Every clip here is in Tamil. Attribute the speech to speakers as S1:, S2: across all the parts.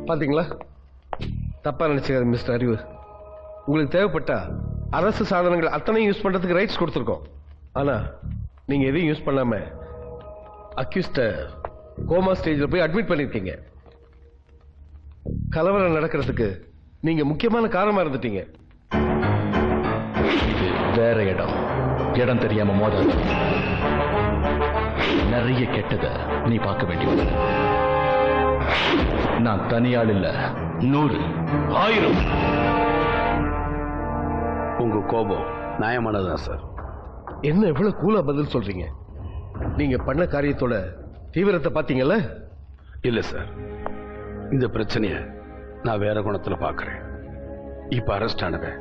S1: பாத்தீங்களா? தப்பா நினைச்சுக்காது மிஸ்டர் அறிவு. உங்களுக்கு தேவைப்பட்டா அரசு சாதனங்கள் அத்தனையும் யூஸ் பண்றதுக்கு ரைட்ஸ் கொடுத்துருக்கோம். ஆனா நீங்க எதையும் யூஸ் பண்ணாம அக்யூஸ்ட கோமா ஸ்டேஜ்ல போய் அட்மிட் பண்ணிருக்கீங்க. கலவரம் நடக்கிறதுக்கு நீங்க முக்கியமான காரணமா இருந்துட்டீங்க.
S2: இது வேற இடம் தெரியாம மோதாது. நிறைய கெட்டத நீ பார்க்க வேண்டியது. நான் தனியாள் இல்ல, 100 1000.
S3: உங்க கோபம் நியாயமானதுதான் சார்.
S1: என்ன எவ்வளவு கூலா பதில் சொல்றீங்க? நீங்க பண்ண காரியத்தோட தீவிரத்தை பாத்தீங்கல்ல?
S3: இல்ல சார், இந்த பிரச்சனைய நான் வேற குணத்துல பாக்குறேன். இப்ப அரெஸ்ட் ஆனவன்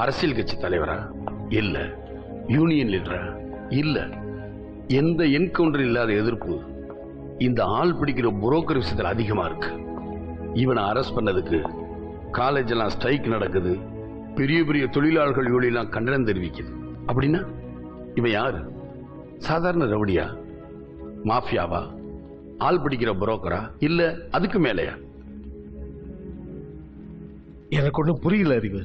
S3: அரசியல் கட்சி தலைவரா இல்ல யூனியன் லீடரா இல்ல, எந்த என்கவுண்டர் இல்லாத எதிர்ப்பு இந்த ஆள் பிடிக்கிற புரோக்கர் விஷயத்துல அதிகமா இருக்கு. இவனை அரெஸ்ட் பண்ணதுக்கு காலேஜ் எல்லாம் ஸ்ட்ரைக் நடக்குது, பெரிய பெரிய தொழிலாளர்கள் யூனியன் கண்டனம் தெரிவிக்குது. அப்படின்னா இவன் யாரு? சாதாரண ரவுடியா, மாஃபியாவா, ஆள் பிடிக்கிற புரோக்கரா இல்ல அதுக்கு மேலையா?
S1: எனக்கு ஒண்ணும் புரியல அறிவு.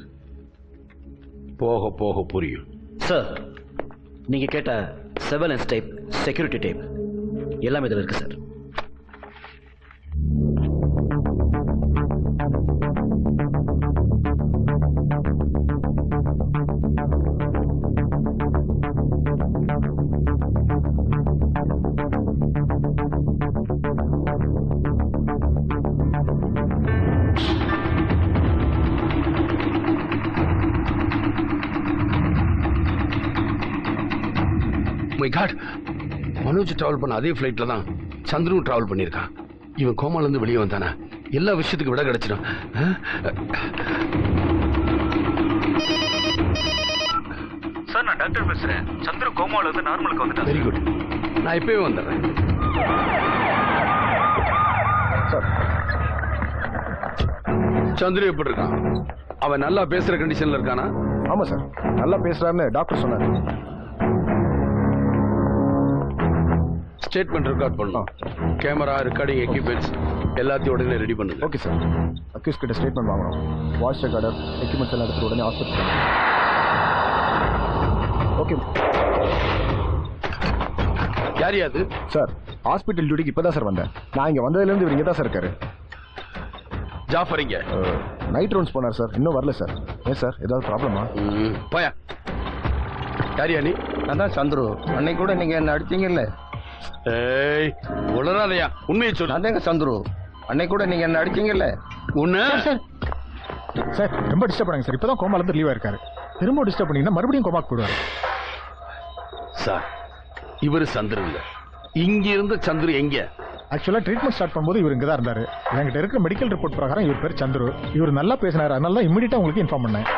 S3: போக போக புரியும்
S4: சார். நீங்க கேட்ட சர்வேலன்ஸ் டைப், செக்யூரிட்டி டைப் எல்லாமே இதில் இருக்கு சார்.
S3: மனோஜ் டிராவல் பண்ண அதே பிளைட்ல தான் சந்திரன் டிராவல் பண்ணியிருக்கான். இவன் கோமால இருந்து வெளியே வந்தானா எல்லா விஷயத்துக்கு விட கிடைச்சிடும்.
S5: சார், நான் டாக்டர் பேசுறேன். சந்திர கோமால இருந்து நார்மலுக்கு வந்துட்டான்.
S3: வெரி குட், நான் இப்பவே வந்துடுறேன். சந்திர எப்படி இருக்கான்? அவன் நல்லா பேசுற கண்டிஷன்ல இருக்கானா?
S6: ஆமா சார், நல்லா பேசுறாருன்னு டாக்டர் சொன்னாரு.
S3: ஸ்டேட்மெண்ட் ரெக்கார்ட் பண்ணலாம். கேமரா, ரெக்கார்டிங் எக்யூப்மெண்ட்ஸ் எல்லாத்தையும் உடனே ரெடி பண்ணுங்க.
S6: Okay sir. அக்யூஸ் கிட்ட ஸ்டேட்மெண்ட் வாங்கணும். வாய்ஸ் ரெக்கார்டர், எக்யூப்மெண்ட்ஸ் எல்லாம் எடுத்து உடனே ஹாஸ்பிட்டல். ஓகே
S3: யார் யாது?
S6: சார், ஹாஸ்பிட்டல் டியூட்டிக்கு இப்பதான் சார் வந்தேன். நான் இங்க வந்ததுலேருந்து இவர் இங்கே தான் சார் இருக்காரு.
S3: ஜாஃபர் இங்க
S6: நைட் ரவுண்ட்ஸ் போனார் சார், இன்னும் வரல சார். ஏன் சார், ஏதாவது ப்ராப்ளமா?
S3: போயா. யாரியா நீ?
S7: அதான் சந்துரு. அன்னைக்கு கூட நீங்க என்ன அடிச்சீங்கல்ல?
S3: ஏய், உளறாதையா, உண்மையை சொல்லு.
S7: அதாங்க சந்துரு, அன்னைக்கு கூட நீங்க என்ன அடிச்சீங்கல்ல?
S3: உன்ன
S6: சார் ரொம்ப டிஸ்டர்ப் பண்ணாங்க சார். இப்பதான் கோமால இருந்து லீவா இருக்காரு. திரும்ப டிஸ்டர்ப் பண்ணீங்கன்னா மறுபடியும் கோமாக்கு போடுவாரு
S3: சார். இவரு சந்திரன் இல்ல, இங்க இருந்த சந்திரு எங்க?
S6: ஆக்சுவலா ட்ரீட்மெண்ட் ஸ்டார்ட் பண்ணும்போது இவர் இங்க தான் இருந்தாரு. என்கிட்ட இருக்கிற மெடிக்கல் ரிப்போர்ட் பிரகாரம் இவர் பேர் சந்துரு. இவர் நல்லா பேசினாரு, அதனால தான் இமிடியட்டா உங்களுக்கு இன்ஃபார்ம் பண்ணேன்.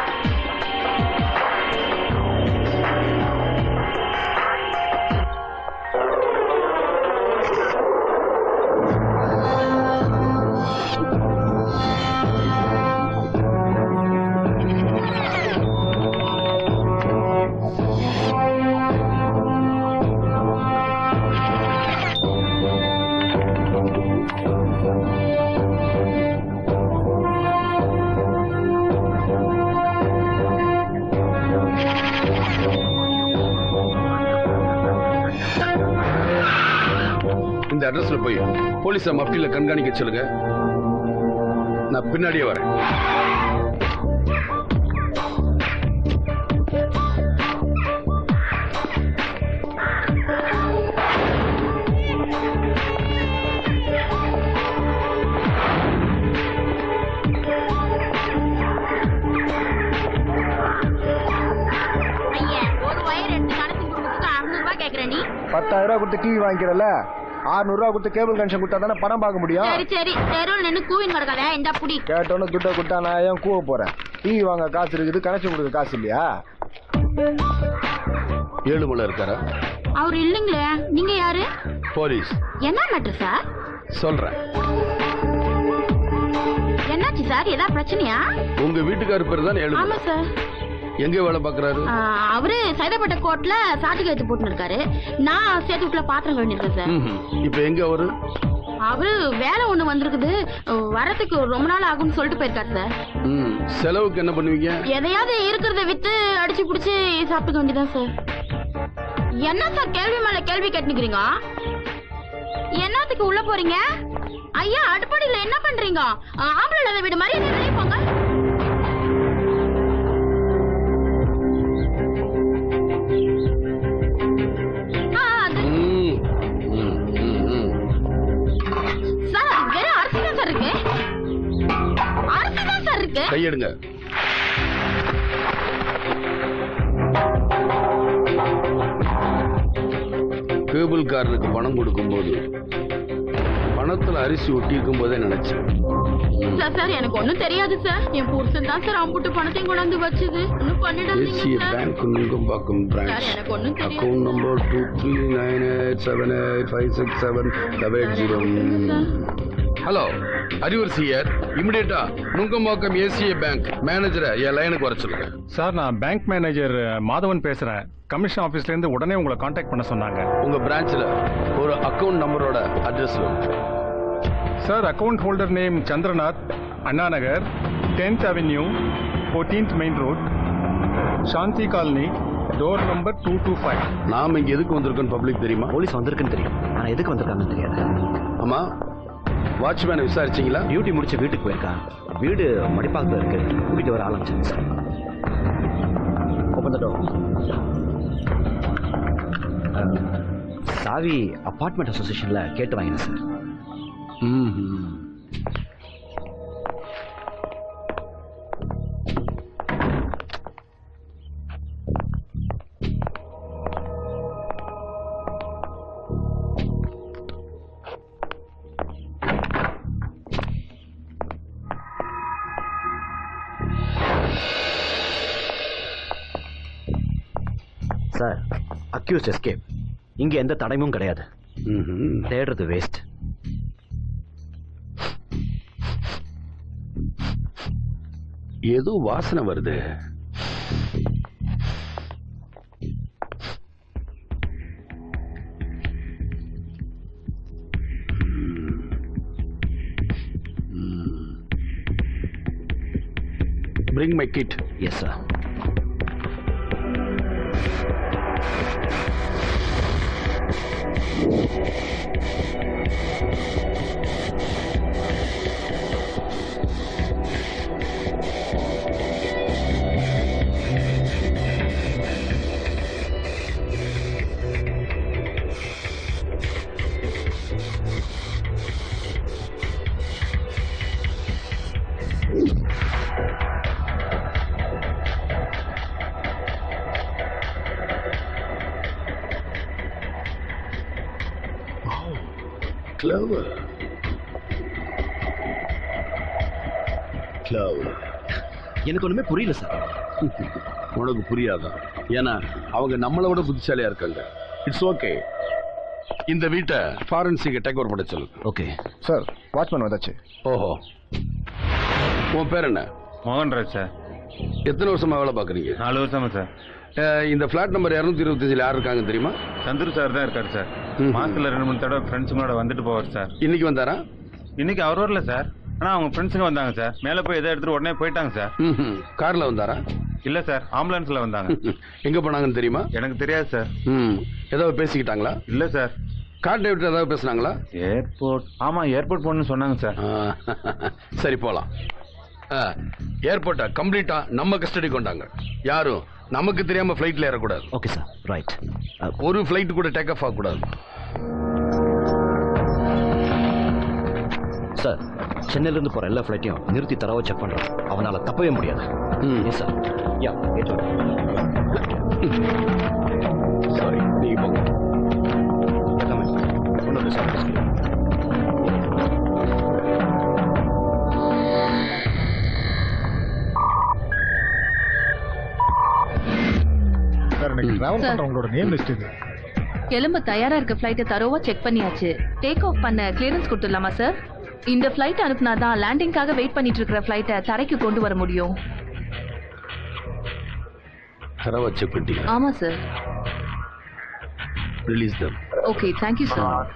S3: இந்த அட்ரஸ்ல போய் போலீஸ மஃப்டில கண்காணிக்க சொல்லுங்க. நான் பின்னாடியே வரேன்.
S8: ஒரு வயர் எடுத்து கணக்கு கொடுத்து 600 ரூபாய் கேக்குற நீ?
S6: 10,000 ரூபாய் கொடுத்து டிவி வாங்கிக்கிறல, 600 ரூபாய் கொடுத்து கேபிள் கனெக்ஷன் கொடுத்தா தானே படம் பார்க்க முடியும்.
S8: சரி சரி, தெருவில் நின்று கூவின் கிடக்காத. இந்த புடி
S6: கேட்டோன்னு துட்டை கொடுத்தா நான் ஏன் கூவ போறேன்? டிவி வாங்க காசு இருக்குது, கனெக்ஷன் கொடுக்க காசு இல்லையா?
S3: ஏழுமலை இருக்காரா?
S8: அவர் இல்லைங்களே. நீங்க யாரு?
S3: போலீஸ்.
S8: என்ன மேட்டர் சார்?
S3: சொல்றேன்.
S8: என்னாச்சு சார்? ஏதாவது பிரச்சனையா?
S3: உங்க வீட்டுக்காரர் பேர் தான் ஏழுமலை.
S8: ஆமா சார்.
S3: எங்க வேலை பாக்குறாரு?
S8: அவரு சைதாப்பேட்டை கோர்ட்ல சாட்டி கைத்து போட்டு இருக்காரு. நான் சேத்துக்குள்ள பாத்திரம் கழுவிட்டு இருக்கேன் சார்.
S3: இப்ப எங்க அவரு?
S8: அவரு வேலை ஒண்ணு வந்திருக்குது, வரதுக்கு ரொம்ப நாள் ஆகும்னு சொல்லிட்டு போயிருக்காரு சார்.
S3: செலவுக்கு என்ன பண்ணுவீங்க?
S8: எதையாவது இருக்கிறத வித்து அடிச்சு புடிச்சு சாப்பிட்டுக்க வேண்டியதான் சார். என்ன சார் கேள்வி மேல கேள்வி கேட்டுக்கிறீங்க? என்னத்துக்கு உள்ள போறீங்க? ஐயா அடுப்படியில என்ன பண்றீங்க? ஆம்பளை இல்லாத வீடு மாதிரி வெளியே போங்க. சார் வெறும் அரிசி தான் சார் இருக்கு. அரிசி தான் சார் இருக்கு.
S3: கையெடுங்க. கேபிள்காரனுக்கு பணம் கொடுக்கும்போது பணத்துல அரிசி ஒட்டி இருக்கும் போதே நினைச்சேன்.
S8: சார் எனக்கு ஒண்ணும் தெரியாது சார். என் புருஷன் தான் சார் அம்புட்டு பணத்தையும் கொண்டாந்து வச்சது. ஒன்னும் பண்ணிடாதீங்க சார்.
S3: பேங்க் நுங்கம்பாக்கம் பிரான்ச்
S8: எனக்கு ஒண்ணும் தெரியாது.
S3: Account number 239878568780. Hello, Arivarasi here. இமிடியேட்டா நுங்கம்பாக்கம் ஏசிஏ பேங்க் மேனேஜரை என் லைனுக்கு வர சொல்லுங்க.
S6: சார் நான் பேங்க் மேனேஜர் மாதவன் பேசுறேன். கமிஷன் ஆபீஸ்ல இருந்து உடனே உங்களை காண்டாக்ட் பண்ண சொன்னாங்க.
S3: உங்க பிரான்ச்ல ஒரு அக்கவுண்ட் நம்பரோட address
S6: sir account holder name Chandranath, Anna Nagar, 10th Avenue, 14th Main Road, Shanthi colony, door number 225.
S3: நாம இங்க எதுக்கு வந்திருக்கோம் பப்ளிக் தெரியுமா?
S4: போலீஸ் வந்திருக்குன்னு தெரியும், ஆனா எதுக்கு வந்திருக்காங்கன்னு தெரியாது.
S3: ஆமா, வாட்ச்மேனை விசாரிச்சீங்களா?
S4: டியூட்டி முடிச்சு வீட்டுக்கு போயிருக்கான். வீடு மடிப்பாக்கத்துல இருக்கு, கூட்டிட்டு வர ஆரம்பிச்சாங்க சார். ஓபன் தி டோர். சாவி அபார்ட்மெண்ட் அசோசியேஷன்ல கேட்டு வாங்கினேன் சார். Sir accused escape. இங்க எந்த தடயமும் கிடையாது. தேடுறது வேஸ்ட்.
S3: ஏதோ வாசனை வருது. Bring my kit.
S4: Yes, sir.
S3: Clever. Clever.
S4: எனக்கு ஒண்ணுமே புரியல சார்.
S3: உனக்கு புரியாதான்? ஏன்னா அவங்க நம்மளை விட புத்திசாலியா இருக்காங்க. It's okay. இந்த வீட்டை ஃபாரன்சிக் டேக் ஓவர் பண்ண சொல்லு.
S4: ஓகே
S6: சார், வாட்ச்மேன் வந்தாச்சு.
S3: ஓஹோ, உன் பேர் என்ன?
S9: மோகன்ராஜ் சார்.
S3: எத்தனை வருஷமா வேலை பார்க்குறீங்க?
S9: 4 வருஷமா சார்.
S3: இந்த ஃபிளாட் நம்பர் 225 யார் இருக்காங்க தெரியுமா?
S9: சந்துரு சார் தான் இருக்காரு சார். மாசத்துல 2-3 தடவை ஃப்ரெண்ட்ஸுங்களோட வந்துட்டு போவார் சார்.
S3: இன்னைக்கு வந்தாரா?
S9: இன்னைக்கு அவர் வரல சார். ஆனா அவங்க ஃப்ரெண்ட்ஸுங்க வந்தாங்க சார். மேல போய் எதை எடுத்துட்டு உடனே போயிட்டாங்க சார்.
S3: கார்ல வந்தாரா?
S9: இல்ல சார், ஆம்புலன்ஸ்ல வந்தாங்க.
S3: எங்க போனாங்கன்னு தெரியுமா?
S9: எனக்கு தெரியாது சார்.
S3: ஏதாவது பேசிக்கிட்டாங்களா?
S9: இல்ல சார்.
S3: கார் டிரைவர் ஏதாவது பேசுனாங்களா?
S9: ஏர்போர்ட், ஆமா ஏர்போர்ட் போகணும்னு சொன்னாங்க சார்.
S3: சரி போலாம். ஏர்போர்ட்டை கம்ப்ளீட்டா நம்ம கஸ்டடி கொண்டாங்க. யாரும் நமக்கு தெரியாம ஃபிளைட்ல ஏறக்கூடாது.
S4: Okay sir, right.
S3: ஒரு ஃபிளைட் கூட டேக் ஆஃப் ஆகக்கூடாது.
S4: சார், சென்னையில இருந்து போற எல்லா ஃபிளைட்டையும் நிறுத்தி தரவா செக் பண்றோம். அவனால தப்பவே முடியாது. Yes sir. யா,
S3: சாரி, நீங்க போங்க.
S6: உங்களோட நேம் லிஸ்ட் இது.
S10: கிளம்ப தயாரா இருக்க ஃபிளைட்டை தரோவா செக் பண்ணியாச்சு. டேக் ஆஃப் பண்ண கிளியரன்ஸ் கொடுத்துடலாமா சார்? இந்த ஃபிளைட் அனுப்புனாதான் லேண்டிங்காக வெயிட் பண்ணிட்டு இருக்கிற ஃபிளைட்டை தரைக்கு கொண்டு வர முடியும்.
S3: தரவா செக் பண்ணிட்டீங்க?
S10: ஆமா சார்.
S3: ரிலீஸ் தம்.
S10: Okay, thank you sir.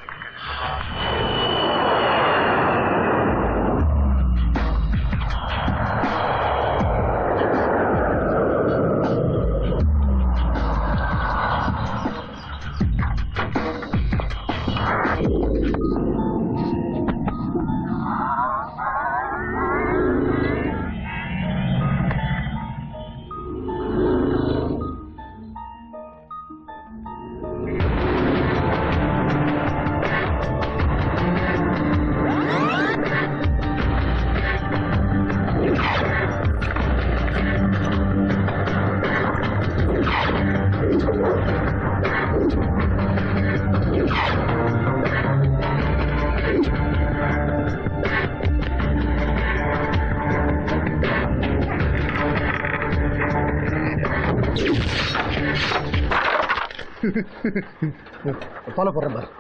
S11: ஃபாலோ பண்றேன் பார்.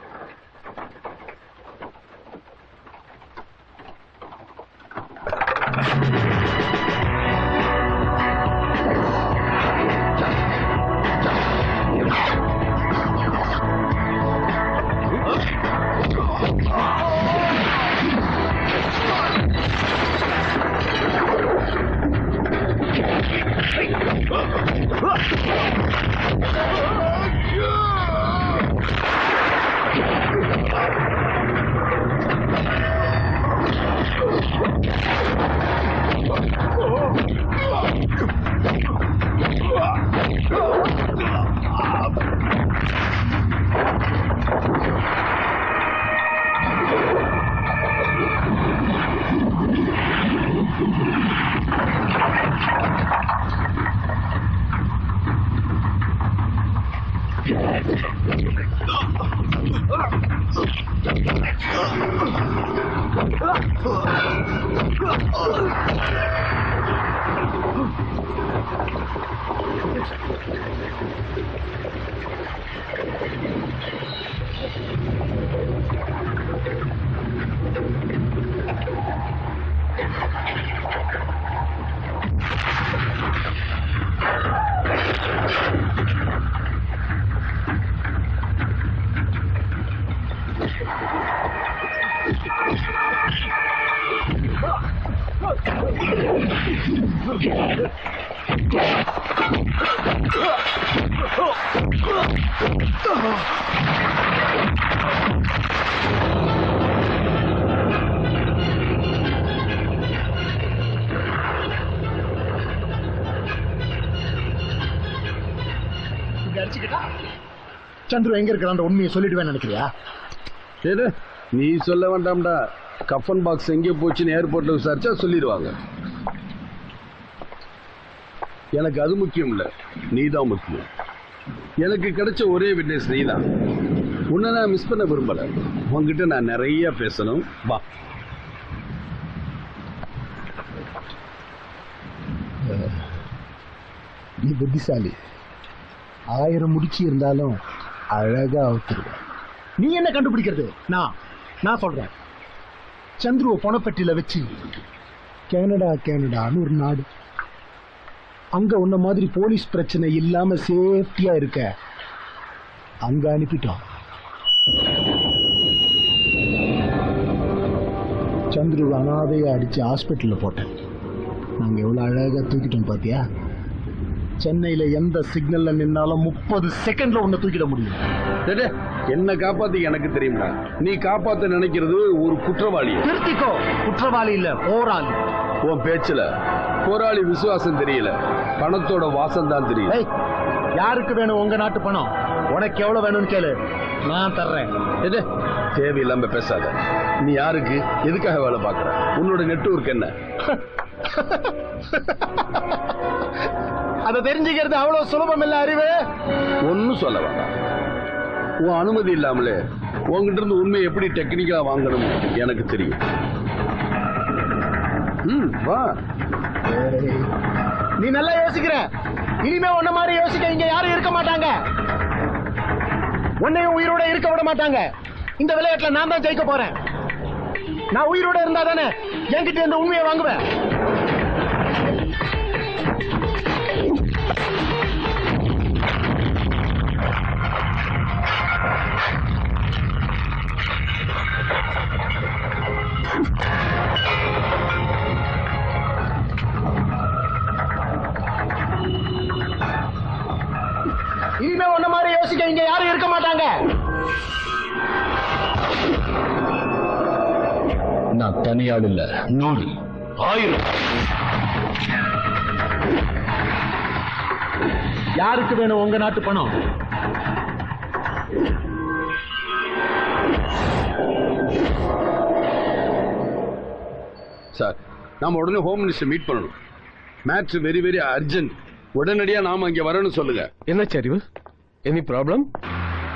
S11: சந்துரு எங்க இருக்கிறான் உண்மையை சொல்லிடுவேன்னு நினைக்கிறியா?
S3: சரி, நீ சொல்ல வேண்டாம்டா. கஃபன் பாக்ஸ் எங்கே போச்சுன்னு ஏர்போர்ட்ல விசாரிச்சா சொல்லிடுவாங்க. எனக்கு அது முக்கியம் இல்ல, நீதான் முக்கியம். எனக்கு கிடைச்ச ஒரே விட்னஸ் நீதான். உன்னை நான் மிஸ் பண்ண விரும்பல. உன்கிட்ட நான் நிறைய பேசணும். வா.
S11: நீ புத்திசாலி. 1000 முடிச்சு இருந்தாலும் அழகா அவுத்துருவ. நீ என்ன கண்டுபிடிக்கிறது? நான் சொல்றேன். சந்துருவ பணப்பட்டியில வச்சு கனடான்னு ஒரு நாடு, அங்க உன்ன மாதிரி போலீஸ் பிரச்சனை இல்லாம சேஃப்டியா இருக்க அங்க அனுப்பிட்டோம். சந்துருவ அனாதையா அடிச்சு ஹாஸ்பிட்டல்ல போட்டேன். நாங்க எவ்வளவு அழகா தூக்கிட்டோம் பாத்தியா? சென்னையில எந்த சிக்னல்ல நின்னாலும் 30 செகண்ட்ல உன்னை தூக்கிட முடியும்.
S3: என்ன காப்பாத்திக்க எனக்கு தெரியுமா? நீ காப்பாத்த நினைக்கிறது ஒரு குற்றவாளி.
S11: திருத்திக்கோ, குற்றவாளி இல்ல போராளி.
S3: உன் பேச்சுல போராளி விசுவாசம் தெரியல, பணத்தோட வாசம் தான் தெரியும்.
S11: யாருக்கு வேணும் உங்க நாட்டு பணம்? உனக்கு எவ்வளவு வேணும்னு கேளு, நான் தர்றேன்.
S3: தேவையில்லாம பேசாத. நீ யாருக்கு எதுக்காக வேலை பார்க்கற? உன்னோட நெட்வொர்க் என்ன?
S11: அதை தெரிஞ்சுக்கிறது அவ்வளவு சுலபம் இல்ல அறிவு.
S3: ஒன்னும் சொல்ல வேண்டாம். உன் அனுமதி இல்லாமலே உன்கிட்ட இருந்து உண்மையை எப்படி டெக்னிக்கலா வாங்கணும் எனக்கு தெரியும். வா.
S11: நீ நல்லா யோசிக்கிற. இனிமே உன்ன மாதிரி யோசிக்க இங்க யாரும் இருக்க மாட்டாங்க. உன்னையும் உயிரோட இருக்க விட மாட்டாங்க. இந்த விளையாட்டுல நான் தான் ஜெயிக்க போறேன். நான் உயிரோட இருந்தா தானே என்கிட்ட இந்த உண்மையை வாங்குவேன். இனிமே உன்ன மாதிரி யோசிக்க இங்க யாரும் இருக்க மாட்டாங்க.
S2: நான் தனியாள் இல்ல, 100 1000.
S11: யாருக்கு வேணும் உங்க நாட்டு பணம்?
S3: சார், நாம உடனே ஹோம் மினிஸ்டர் மீட் பண்ணணும். Match very very urgent. உடனடியா நாம அங்க வரணும்னு சொல்லுங்க.
S1: என்ன சரிவு? Any problem?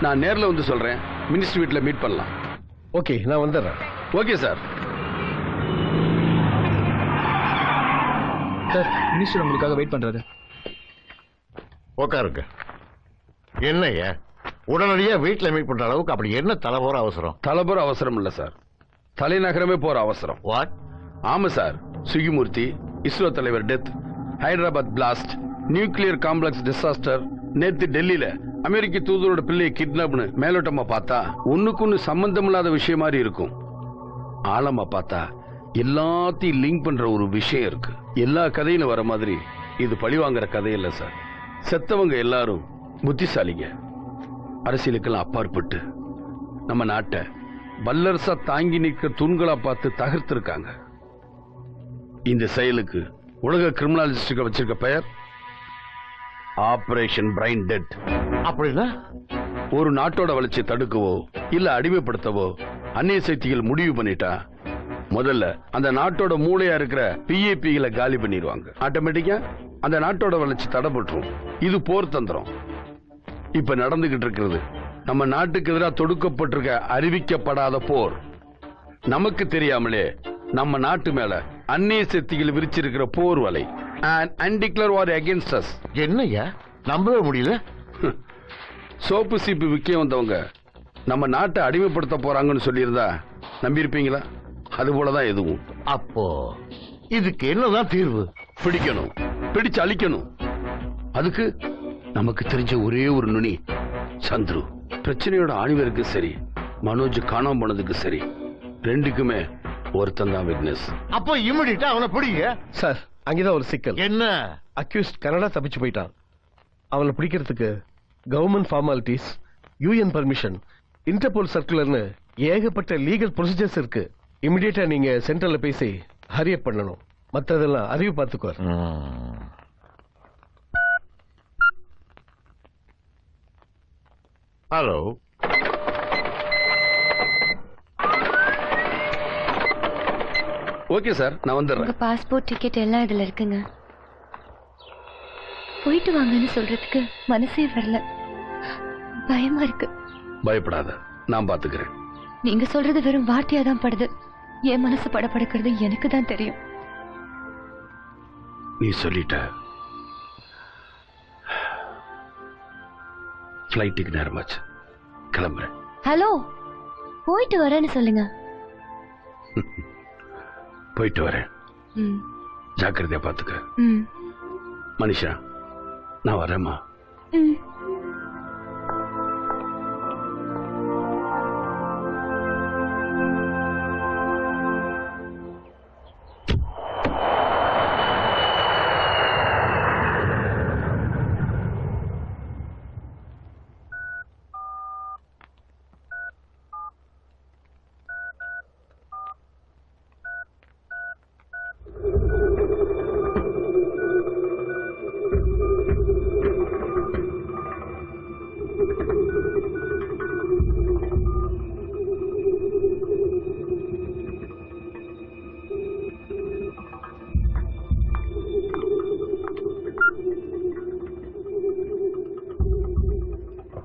S3: நான் நேர்ல வந்து சொல்றேன். மினிஸ்டர் வீட்ல மீட் பண்ணலாம்.
S1: ஓகே, நான் வந்துடுறேன்.
S3: Okay sir.
S12: சார், மினிஸ்டர் உங்களுக்காக வெயிட் பண்றாரு.
S13: உட்காருங்க. என்னையா
S12: உடனடியா வீட்டுல மீட் பண்ற அளவுக்கு அப்படி என்ன தலைபோற அவசரம்?
S3: தலைபுற அவசரம் இல்ல சார், தலைநகரமே போற அவசரம்.
S12: வாட்?
S3: ஆமா சார், சுகிமூர்த்தி, இஸ்ரோ தலைவர் death, Hyderabad blast, nuclear complex disaster, நேத்து டெல்லியில அமெரிக்க தூதரோட பிள்ளையை கிட்னாப்னு மேலோட்டமா பார்த்தா ஒண்ணுக்கு சம்பந்தம் இல்லாத விஷயம் மாதிரி இருக்கும். ஆழமா பார்த்தா எல்லாத்தையும் லிங்க் பண்ற ஒரு விஷயம் இருக்கு. எல்லா கதையிலும் வர மாதிரி இது பழி வாங்குற கதை இல்ல சார். செத்தவங்க எல்லாரும் புத்திசாலிங்க, அரசியலுக்கெல்லாம் அப்பாற்பட்டு நம்ம நாட்டை வல்லரசா தாங்கி நிற்கிற தூண்களா பார்த்து தகர்த்திருக்காங்க. இந்த செயலுக்கு உலக கிரிமினாலிஸ்டுக்கு வச்சிருக்க பெயர் ஆபரேஷன் பிரைன் டெட்.
S12: அப்படின்னா
S3: ஒரு நாட்டோட வளர்ச்சி தடுக்கவோ இல்ல அடிமைப்படுத்தவோ அந்நிய சக்திகள் முடிவு பண்ணிட்டா முதல்ல அந்த நாட்டோட மூளையா இருக்கிற பிஏபிகளை காலி பண்ணிடுவாங்க. ஆட்டோமேட்டிக்கா அந்த நாட்டோட வளர்ச்சி தடைபட்டுரும். இது போர் தந்திரம். இப்ப நடந்துகிட்டு இருக்கிறது நம்ம நாட்டுக்கு எதிராக தொடுக்கப்பட்டிருக்க அறிவிக்கப்படாத போர். நமக்கு தெரியாமலே நம்ம நாட்டு மேல அந்நிய சக்திகள் விரிச்சிருக்கிற போர் வலை. அன்டிக்ளேர் வார் அகேன்ஸ்ட் அஸ்.
S12: என்னய்யா நம்பவே முடியல.
S3: சோப்பு சீப்பு விற்க வந்தவங்க நம்ம நாட்டை அடிமைப்படுத்த போறாங்கன்னு சொல்லியிருந்தா நம்பியிருப்பீங்களா? அது போலதான் எதுவும்.
S12: அப்போ இதுக்கு என்னதான் தீர்வு?
S3: பிடிக்கணும், பிடிச்சு அழிக்கணும். அதுக்கு நமக்கு தெரிஞ்ச ஒரே ஒரு நுனி சந்துரு. பிரச்சனையோட ஆணிவருக்கு சரி, மனோஜ் காணாம போனதுக்கு சரி, ரெண்டுக்குமே ஒருத்தன் தான் விக்னஸ்.
S12: அப்போ இமிடியட்டா அவனை பிடிங்க
S1: சார். அங்கேதான் ஒரு சிக்கல்.
S12: என்ன?
S1: அக்யூஸ்ட் கனடா தப்பிச்சு போயிட்டான். அவனை பிடிக்கிறதுக்கு government formalities, UN permission, Interpol சர்க்குலர்னு ஏகப்பட்ட லீகல் ப்ரொசீஜர்ஸ் இருக்கு. இமிடியேட்டா நீங்க சென்ட்ரல்ல பேசி ஹரியப் பண்ணணும். மற்றதெல்லாம் அறிவு பார்த்துக்குவார்.
S12: ஹலோ.
S3: ஓகே சார், நான் வந்துடுறேன்.
S13: உங்க பாஸ்போர்ட் டிக்கெட் எல்லாம் இதுல இருக்குங்க. போயிட்டு வாங்கன்னு சொல்றதுக்கு மனசே வரல, பயமா இருக்கு.
S3: பயப்படாத, நான் பாத்துக்கிறேன்.
S13: நீங்க சொல்றது வெறும் வார்த்தையா தான் படுது. என் மனசு படப்படுக்கிறது எனக்கு தான் தெரியும்.
S3: நீ சொல்லிட்ட. ஃப்ளைட்டுக்கு நேரமாச்சு, கிளம்புறேன்.
S13: ஹலோ, போயிட்டு வரேன்னு சொல்லுங்க.
S3: போயிட்டு வரேன்.
S13: ம்.
S3: ஜாக்கிரதையா பாத்துக்க.
S13: ம்.
S3: மனிஷா, நான் வரேம்மா.
S13: ம்.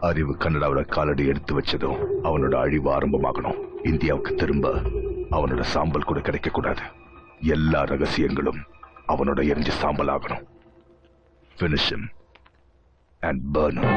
S14: அறிவு கனடாவோட காலடி எடுத்து வச்சதும் அவனோட அழிவு ஆரம்பமாகணும். இந்தியாவுக்கு திரும்ப அவனோட சாம்பல் கூட கிடைக்க கூடாது. எல்லா ரகசியங்களும் அவனோட எரிஞ்சு சாம்பல் ஆகணும். Finish him and burn him.